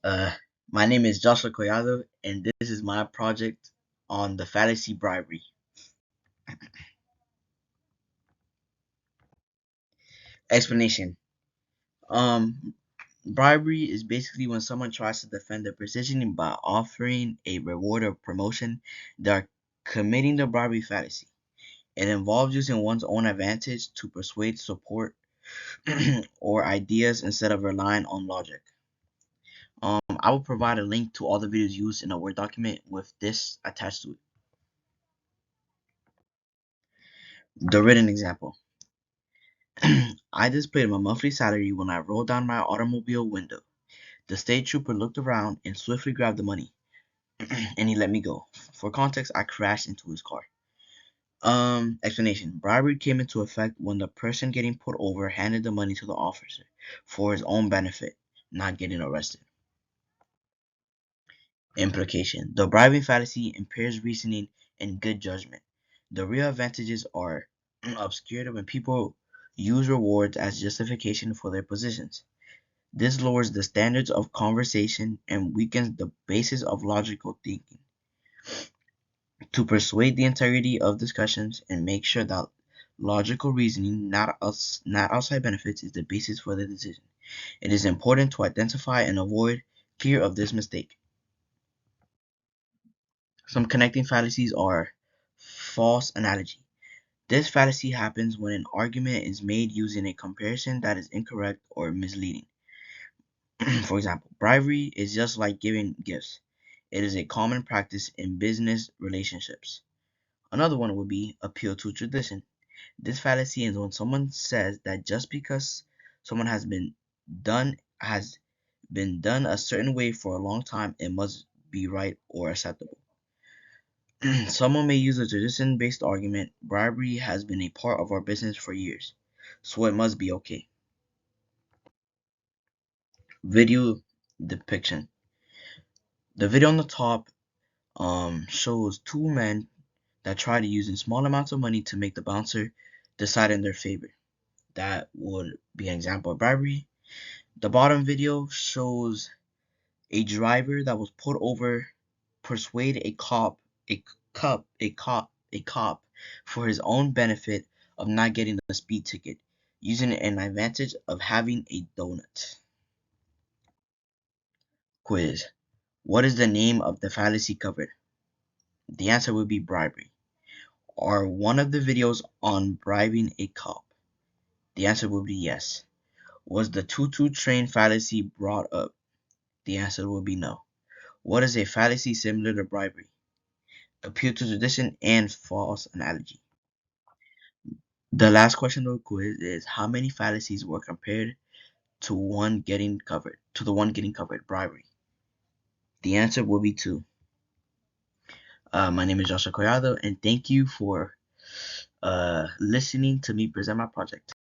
Uh, my name is Joshua Collado, and this is my project on the fallacy bribery. Explanation. Um, Bribery is basically when someone tries to defend their position by offering a reward or promotion. They are committing the bribery fallacy. It involves using one's own advantage to persuade support or ideas instead of relying on logic. I will provide a link to all the videos used in a Word document with this attached to it. The written example. I displayed my monthly salary when I rolled down my automobile window. The state trooper looked around and swiftly grabbed the money, and he let me go. For context, I crashed into his car. Explanation. Bribery came into effect when the person getting put over handed the money to the officer for his own benefit, not getting arrested. Implication. The bribing fallacy impairs reasoning and good judgment. The real advantages are obscured when people use rewards as justification for their positions. This lowers the standards of conversation and weakens the basis of logical thinking. To persuade the integrity of discussions and make sure that logical reasoning, not outside benefits, is the basis for the decision. It is important to identify and avoid fear of this mistake. Some connecting fallacies are false analogy. This fallacy happens when an argument is made using a comparison that is incorrect or misleading. For example, bribery is just like giving gifts. It is a common practice in business relationships. Another one would be appeal to tradition. This fallacy is when someone says that just because someone has been done a certain way for a long time, it must be right or acceptable. Someone may use a tradition-based argument. Bribery has been a part of our business for years, so it must be okay. Video depiction. The video on the top shows two men that try to use small amounts of money to make the bouncer decide in their favor. That would be an example of bribery. The bottom video shows a driver that was put over persuade a cop for his own benefit of not getting the speed ticket, using an advantage of having a donut. Quiz. What is the name of the fallacy covered? The answer would be bribery. Are one of the videos on bribing a cop? The answer would be yes. Was the tutu train fallacy brought up? The answer would be no. What is a fallacy similar to bribery? Appeal to tradition and false analogy. The last question of the quiz is how many fallacies were compared to the one getting covered, bribery? The answer will be two. My name is Joshua Collado, and thank you for listening to me present my project.